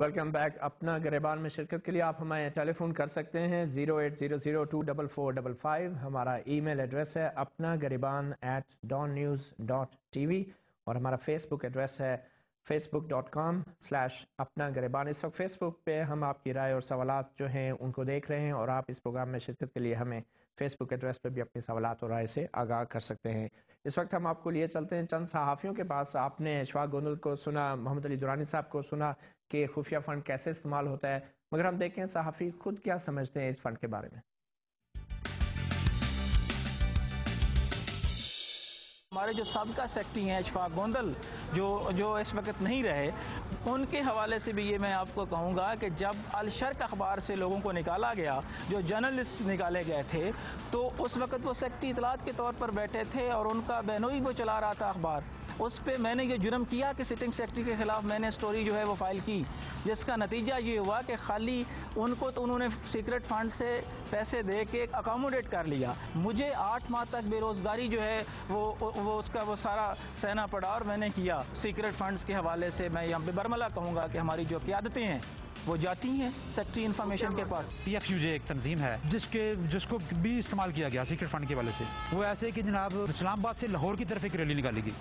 Welcome back. اپنا گریبان میں شرکت کے لیے آپ ہمیں ٹیلی فون کر سکتے ہیں 08002444555. ہمارا ای میل ایڈریس ہے اپنا گریبان @dawnnews.tv اور ہمارا فیس بک ایڈریس ہے facebook.com/اپنا گریبان. اس وقت فیس بک پہ ہم آپ کی رائے اور سوالات جو ہیں ان کو دیکھ رہے ہیں، اور آپ اس پروگرام میں شرکت کے لیے ہمیں فیس بک ایڈریس پہ بھی اپنے سوالات اور رائے سے آگاہ کر سکتے ہیں. اس وقت ہم آپ کو لیے چلتے ہیں چند صحافیوں کے پاس. آپ نے اشفاق گوندل کو سنا، محمد علی درانی صاحب کو سنا کہ خفیہ فنڈ کیسے استعمال ہوتا ہے، مگر ہم دیکھیں صحافی خود کیا سمجھتے ہیں اس فنڈ کے بارے میں. ہمارے جو سابقہ سیکرٹری ہیں اشفاق گوندل جو اس وقت نہیں رہے، ان کے حوالے سے بھی یہ میں آپ کو کہوں گا کہ جب الشرق اخبار سے لوگوں کو نکالا گیا، جو جرنلسٹ نکالے گئے تھے، تو اس وقت وہ سیکرٹری اطلاعات کے طور پر بیٹھے تھے اور ان کا بہنوئی وہ چلا رہا تھا اخبار. اس پہ میں نے یہ جرم کیا کہ سٹنگ سیکرٹری کے خلاف میں نے سٹوری جو ہے وہ فائل کی، جس کا نتیجہ یہ ہوا کہ خالی ان کو تو انہوں نے سیکرٹ فنڈ سے پیسے دے کے اکاموڈیٹ کر لیا. مجھے 8 ماہ تک بے روزگاری جو ہے وہ اس کا وہ سارا سہنا پڑا، اور میں نے کیا سیکرٹ فنڈز کے حوالے سے. میں یہاں پہ برملا کہوں گا کہ ہماری جو قیادتیں ہیں وہ جاتی ہیں سیکرٹری انفارمیشن کے پاس. پی ایف یو جے ایک تنظیم ہے جس کو بھی استعمال کیا گیا سیکرٹ فنڈ کے حوالے سے. وہ ایسے کہ جناب اسلام آباد سے لاہور کی طرف ایک ریلی نکالی گئی،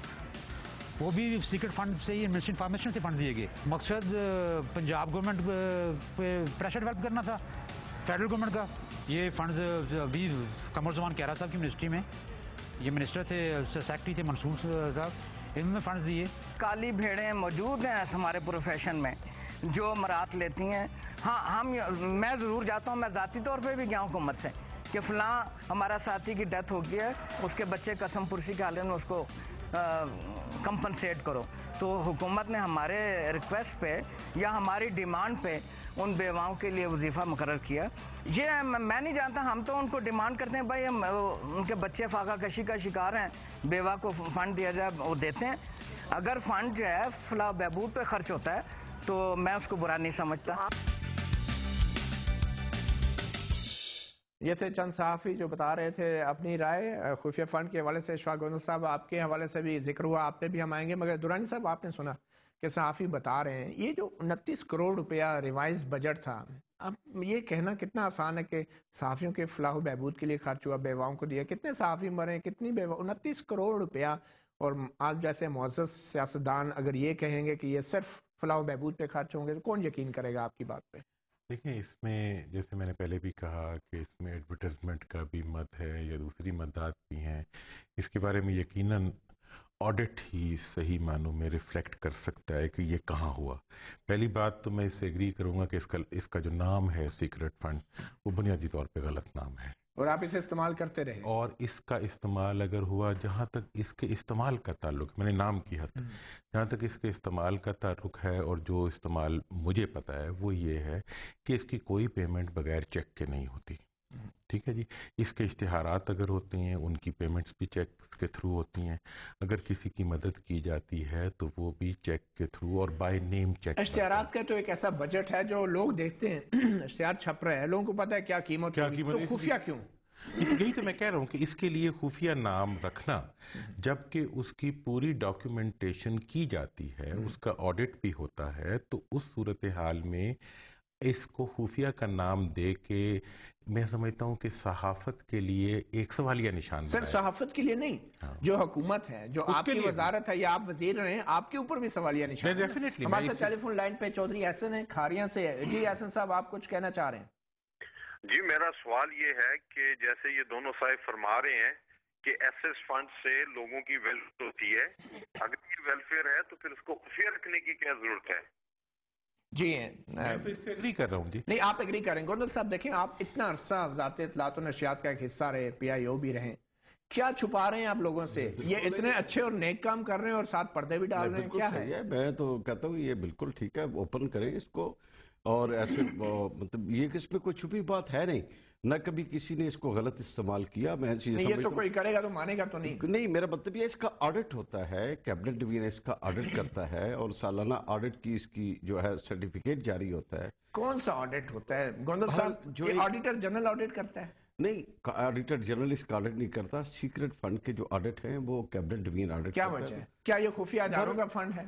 وہ بھی سیکرٹ فنڈ سے ہی منسٹری انفارمیشن سے فنڈ دیے گئے. مقصد پنجاب گورنمنٹ پہ پریشر ڈیولپ کرنا تھا فیڈرل گورنمنٹ کا. یہ فنڈز ابھی قمر زمان کیرا صاحب کی منسٹری میں یہ منسٹر تھے، سیکرٹری تھے منصور صاحب، انہوں نے فنڈز دیے. کالی بھیڑیں موجود ہیں ہمارے پروفیشن میں جو مرات لیتی ہیں. ہاں میں ضرور جاتا ہوں، میں ذاتی طور پہ بھی گیا ہوں حکومت سے کہ فلاں ہمارا ساتھی کی ڈیتھ ہو گئی ہے، اس کے بچے قسم پرسی کے حالے میں اس کو کمپنسیٹ کرو. تو حکومت نے ہمارے ریکویسٹ پہ یا ہماری ڈیمانڈ پہ ان بیواؤں کے لیے وظیفہ مقرر کیا. یہ میں نہیں جانتا، ہم تو ان کو ڈیمانڈ کرتے ہیں بھائی ان کے بچے فاقہ کشی کا شکار ہیں، بیوہ کو فنڈ دیا جائے، وہ دیتے ہیں. اگر فنڈ جو ہے فلاح بہبود پہ خرچ ہوتا ہے تو میں اس کو برا نہیں سمجھتا. یہ تھے چند صحافی جو بتا رہے تھے اپنی رائے خفیہ فنڈ کے حوالے سے. اشفاق گوندل صاحب آپ کے حوالے سے بھی ذکر ہوا، آپ پہ بھی ہم آئیں گے، مگر درانی صاحب آپ نے سنا کہ صحافی بتا رہے ہیں یہ جو 29 کروڑ روپیہ ریوائز بجٹ تھا، اب یہ کہنا کتنا آسان ہے کہ صحافیوں کے فلاح و بہبود کے لیے خرچ ہوا، بیواؤں کو دیا. کتنے صحافی مرے، کتنی بیوہ، 29 کروڑ روپیہ. اور آپ جیسے معزز سیاستدان اگر یہ کہیں گے کہ یہ صرف فلاح و بہبود پہ خرچ ہوں گے تو کون یقین کرے گا آپ کی بات پہ؟ دیکھیں، اس میں جیسے میں نے پہلے بھی کہا کہ اس میں ایڈورٹائزمنٹ کا بھی مد ہے یا دوسری مدات بھی ہیں. اس کے بارے میں یقیناً آڈٹ ہی صحیح معنوں میں ریفلیکٹ کر سکتا ہے کہ یہ کہاں ہوا. پہلی بات تو میں اس سے ایگری کروں گا کہ اس کا جو نام ہے سیکرٹ فنڈ وہ بنیادی طور پہ غلط نام ہے، اور آپ اسے استعمال کرتے رہے. اور اس کا استعمال اگر ہوا، جہاں تک اس کے استعمال کا تعلق، میں نے نام کی حد جہاں تک اس کے استعمال کا تعلق ہے، اور جو استعمال مجھے پتہ ہے وہ یہ ہے کہ اس کی کوئی پیمنٹ بغیر چیک کے نہیں ہوتی. ٹھیک ہے جی. اس کے اشتہارات اگر ہوتے ہیں ان کی پیمنٹس بھی چیک کے تھرو ہوتی ہیں. اگر کسی کی مدد کی جاتی ہے تو وہ بھی چیک کے تھرو اور بائی نیم چیک. اشتہارات کا تو ایک ایسا بجٹ ہے جو لوگ دیکھتے ہیں، اشتہار چھپ رہے ہیں، لوگوں کو پتہ ہے کیا قیمت ہوگی، تو خفیہ کیوں؟ یہی تو میں کہہ رہا ہوں کہ اس کے لیے خفیہ نام رکھنا، جبکہ اس کی پوری ڈاکیومنٹیشن کی جاتی ہے، اس کا آڈٹ بھی ہوتا ہے، تو اس صورتحال میں اس کو خفیہ کا نام دے کے میں سمجھتا ہوں کہ صحافت کے لیے ایک سوالیہ نشان صرف صحافت کے لیے نہیں، جو حکومت ہے، جو آپ کی وزارت ہے یا آپ وزیر رہے ہیں، آپ کے اوپر بھی سوالیہ نشان ہے. ہمارے ساتھ ٹیلی فون لائن پہ چودھری احسن ہیں کھاریاں سے. جی احسن صاحب، آپ کچھ کہنا چاہ رہے ہیں؟ جی، میرا سوال یہ ہے کہ جیسے یہ دونوں صاحب فرما رہے ہیں کہ ایسس فنڈ سے لوگوں کی ویلفیئر ہوتی ہے، اگر یہ ویلفیئر ہے تو پھر اس کو خفیہ رکھنے کی کیا ضرورت ہے؟ جی میں تو اس سے ایگری کر رہا ہوں. جی نہیں، آپ ایگری کریں. گوندل صاحب دیکھیں، آپ اتنا عرصہ وزارت اطلاعات و نشریات کا ایک حصہ رہے، پی آئی او بھی رہے، کیا چھپا رہے ہیں آپ لوگوں سے؟ یہ اتنے اچھے اور نیک کام کر رہے ہیں اور ساتھ پردے بھی ڈال رہے ہیں، کیا ہے؟ میں تو کہتا ہوں یہ بالکل ٹھیک ہے، اوپن کریں اس کو. اور ایسے مطلب یہ کہ اس میں کوئی چھپی بات ہے نہیں، نہ کبھی کسی نے اس کو غلط استعمال کیا. میں یہ تو کوئی کرے گا تو مانے گا تو نہیں. میرا مطلب یہ اس کا آڈٹ ہوتا ہے، کیبنٹ ڈویژن اس کا آڈٹ کرتا ہے، اور سالانہ آڈٹ کی اس کی جو ہے سرٹیفکیٹ جاری ہوتا ہے. کون سا آڈٹ ہوتا ہے گوندل صاحب؟ جو آڈیٹر جنرل آڈٹ کرتا ہے؟ نہیں، آڈیٹر جنرل اس کا آڈٹ نہیں کرتا. سیکرٹ فنڈ کے جو آڈٹ ہیں وہ کیبنٹ ڈویژن آڈٹ. کیا وجہ ہے؟ کیا یہ خفیہ اداروں کا فنڈ ہے؟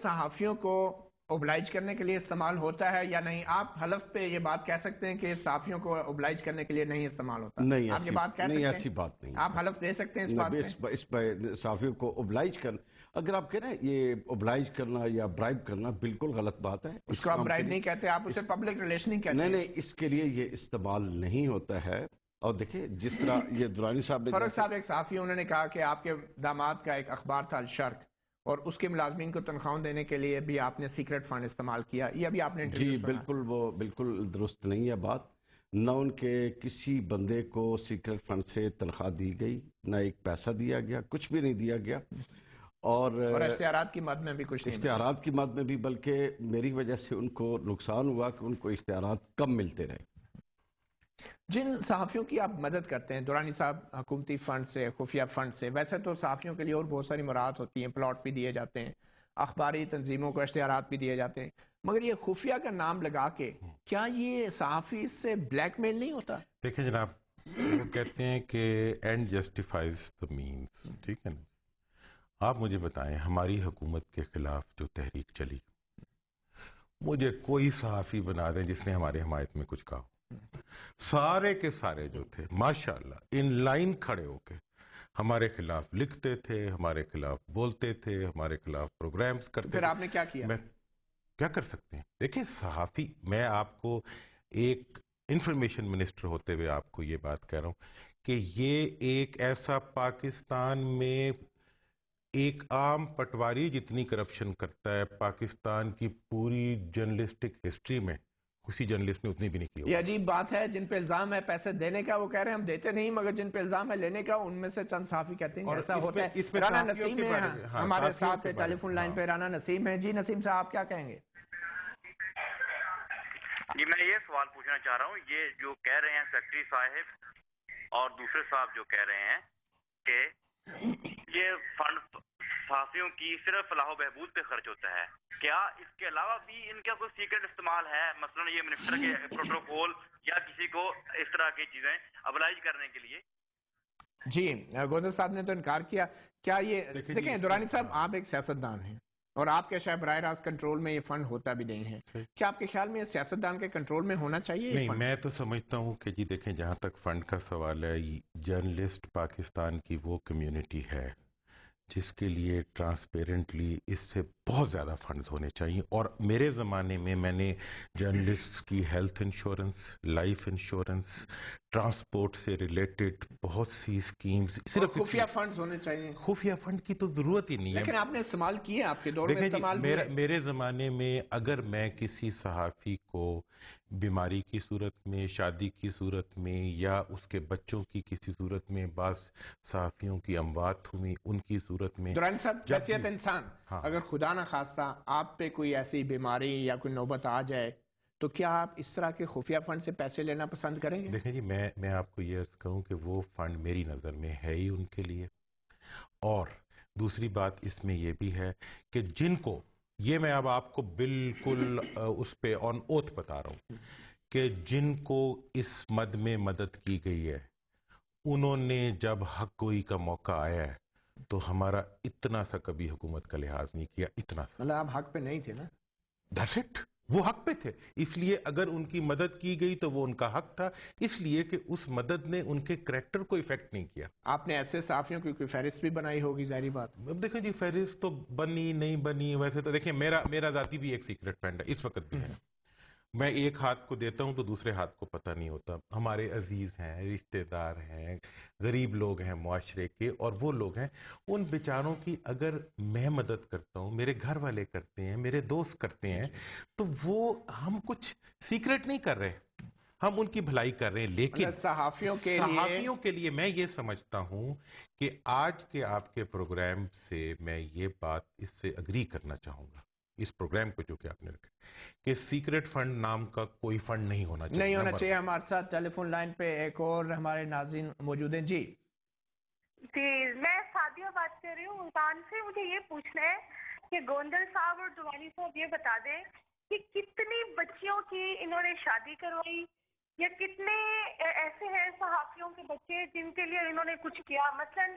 صحافیوں کو اوبلائج کرنے کے لیے استعمال ہوتا ہے یا نہیں؟ آپ حلف پہ یہ بات کہہ سکتے ہیں کہ صحافیوں کو اوبلائج کرنے کے لیے نہیں استعمال ہوتا؟ نہیں آپ یہ بات کہہ سکتے ہیں؟ ایسی بات نہیں. آپ حلف دے سکتے ہیں اس بات پہ؟ اس پہ صحافیوں کو اوبلائج کرنا، اگر آپ کہہ رہے ہیں یہ اوبلائج کرنا یا برائب کرنا بالکل غلط بات ہے. اس کو آپ برائب نہیں کہتے، آپ اسے پبلک ریلیشن ہی کہتے ہیں. نہیں، اس کے لیے یہ استعمال نہیں ہوتا ہے. اور دیکھیں جس طرح یہ درانی صاحب نے فاروق صاحب ایک صحافی، انہوں نے کہا کہ آپ کے داماد کا ایک اخبار تھا الشرق، اور اس کے ملازمین کو تنخواہ دینے کے لیے بھی آپ نے سیکرٹ فنڈ استعمال کیا، یہ ابھی آپ نے جی بالکل، وہ بالکل درست نہیں ہے بات. نہ ان کے کسی بندے کو سیکرٹ فنڈ سے تنخواہ دی گئی، نہ ایک پیسہ دیا گیا، کچھ بھی نہیں دیا گیا. اور اشتہارات کی مد میں بھی کچھ نہیں، اشتہارات کی مد میں بھی، بلکہ میری وجہ سے ان کو نقصان ہوا کہ ان کو اشتہارات کم ملتے رہے. جن صحافیوں کی آپ مدد کرتے ہیں، دورانی صاحب حکومتی فنڈ سے، خفیہ فنڈ سے، ویسے تو صحافیوں کے لیے اور بہت ساری مراعات ہوتی ہیں، پلاٹ بھی دیے جاتے ہیں، اخباری تنظیموں کو اشتہارات بھی دیے جاتے ہیں، مگر یہ خفیہ کا نام لگا کے کیا یہ صحافی اس سے بلیک میل نہیں ہوتا؟ دیکھیں جناب، وہ کہتے ہیں کہ اینڈ جسٹیفائز دا مینز، ٹھیک ہے نا. آپ مجھے بتائیں، ہماری حکومت کے خلاف جو تحریک چلی، مجھے کوئی صحافی بنا دیں جس نے ہمارے حمایت میں کچھ کہا. سارے کے سارے جو تھے ماشاءاللہ ان لائن کھڑے ہو کے ہمارے خلاف لکھتے تھے، ہمارے خلاف بولتے تھے، ہمارے خلاف پروگرامز کرتے تھے. پھر آپ نے کیا کیا؟ میں کیا کر سکتے ہیں؟ دیکھیں صحافی، میں آپ کو ایک انفارمیشن منسٹر ہوتے ہوئے آپ کو یہ بات کہہ رہا ہوں کہ یہ ایک ایسا پاکستان میں ایک عام پٹواری جتنی کرپشن کرتا ہے پاکستان کی پوری جرنلسٹک ہسٹری میں کسی جرنلسٹ نے اتنی بھی نہیں کی. یہ عجیب بات ہے، جن پہ الزام ہے پیسے دینے کا وہ کہہ رہے ہیں ہم دیتے نہیں، مگر جن پہ الزام ہے لینے کا ان میں سے چند صحافی کہتے ہیں ایسا ہوتا ہے. رانا نسیم ہے ہمارے ساتھ ٹیلی فون لائن پہ، رانا نسیم ہے. جی نسیم صاحب آپ کیا کہیں گے؟ جی میں یہ سوال پوچھنا چاہ رہا ہوں، یہ جو کہہ رہے ہیں سیکرٹری صاحب اور دوسرے صاحب جو کہہ رہے ہیں کہ یہ فنڈ صحافیوں کی صرف فلاح و بہبود پہ خرچ ہوتا ہے، کیا اس کے علاوہ بھی ان کا کوئی سیکرٹ استعمال ہے؟ مثلا یہ منسٹر کے پروٹوکول یا کسی کو اس طرح کی چیزیں ابلائج کرنے کے لیے؟ جی گوندل صاحب نے تو انکار کیا. کیا یہ دیکھیں دورانی صاحب، آپ ایک سیاستدان ہیں اور آپ کے شاید براہ راست کنٹرول میں یہ فنڈ ہوتا بھی نہیں ہے، کیا آپ کے خیال میں یہ سیاستدان کے کنٹرول میں ہونا چاہیے؟ نہیں، میں تو سمجھتا ہوں کہ جی دیکھیں، جہاں تک فنڈ کا سوال ہے، جرنلسٹ پاکستان کی وہ کمیونٹی ہے جس کے لیے ٹرانسپیرنٹلی اس سے بہت زیادہ فنڈز ہونے چاہیے. اور میرے زمانے میں نے جرنلسٹ کی health insurance, life insurance, transport سے ریلیٹڈ بہت سی اسکیمز، صرف خفیہ فنڈز ہونے چاہیے. خفیہ فنڈ کی تو ضرورت ہی نہیں ہے. لیکن آپ نے استعمال کیے، آپ کے دور میں استعمال ہوئے. میرے زمانے میں اگر میں کسی صحافی کو بیماری کی صورت میں، شادی کی صورت میں، یا اس کے بچوں کی کسی صورت میں، بعض صحافیوں کی اموات ہوئی ان کی صورت میں، دورانی صاحب حیثیت انسان اگر خدا نہ خواستہ آپ پہ کوئی ایسی بیماری یا کوئی نوبت آ جائے تو کیا آپ اس طرح کے خفیہ فنڈ سے پیسے لینا پسند کریں گے؟ دیکھیں جی، میں آپ کو یہ عرض کروں کہ وہ فنڈ میری نظر میں ہے ہی ان کے لیے. اور دوسری بات اس میں یہ بھی ہے کہ جن کو، یہ میں اب آپ کو بالکل اس پہ آن اوتھ بتا رہا ہوں کہ جن کو اس مد میں مدد کی گئی ہے، انہوں نے جب حق گوئی کا موقع آیا ہے تو ہمارا اتنا سا کبھی حکومت کا لحاظ نہیں کیا، اتنا سا. مطلب آپ حق پہ نہیں تھے نا؟ That's it. وہ حق پہ تھے، اس لیے اگر ان کی مدد کی گئی تو وہ ان کا حق تھا، اس لیے کہ اس مدد نے ان کے کریکٹر کو افیکٹ نہیں کیا. آپ نے ایسے صحافیوں کی کوئی فہرست بھی بنائی ہوگی، ظاہری بات. اب دیکھیں جی، فہرست تو بنی نہیں بنی، ویسے تو دیکھیں میرا ذاتی بھی ایک سیکرٹ فنڈ ہے، اس وقت بھی ہے. میں ایک ہاتھ کو دیتا ہوں تو دوسرے ہاتھ کو پتہ نہیں ہوتا. ہمارے عزیز ہیں، رشتہ دار ہیں، غریب لوگ ہیں معاشرے کے، اور وہ لوگ ہیں، ان بیچاروں کی اگر میں مدد کرتا ہوں، میرے گھر والے کرتے ہیں، میرے دوست کرتے ہیں، تو وہ ہم کچھ سیکرٹ نہیں کر رہے، ہم ان کی بھلائی کر رہے ہیں. لیکن صحافیوں کے لیے میں یہ سمجھتا ہوں کہ آج کے آپ کے پروگرام سے میں یہ بات اس سے اگری کرنا چاہوں گا، اس پروگرام کو جو کہ آپ نے رکھا کہ سیکرٹ فنڈ نام کا کوئی فنڈ نہیں ہونا چاہیے. نہیں ہونا چاہیے. ہمارے ساتھ ٹیلی فون لائن پہ ایک اور ہمارے ناظرین موجود ہیں. جی میں سعدیہ بات کر رہی ہوں ملتان سے. مجھے یہ پوچھنا ہے کہ گوندل صاحب اور دوانی صاحب یہ بتا دیں کہ کتنی بچیوں کی انہوں نے شادی کروائی، یا کتنے ایسے ہیں صحافیوں کے بچے جن کے لیے انہوں نے کچھ کیا. مثلاً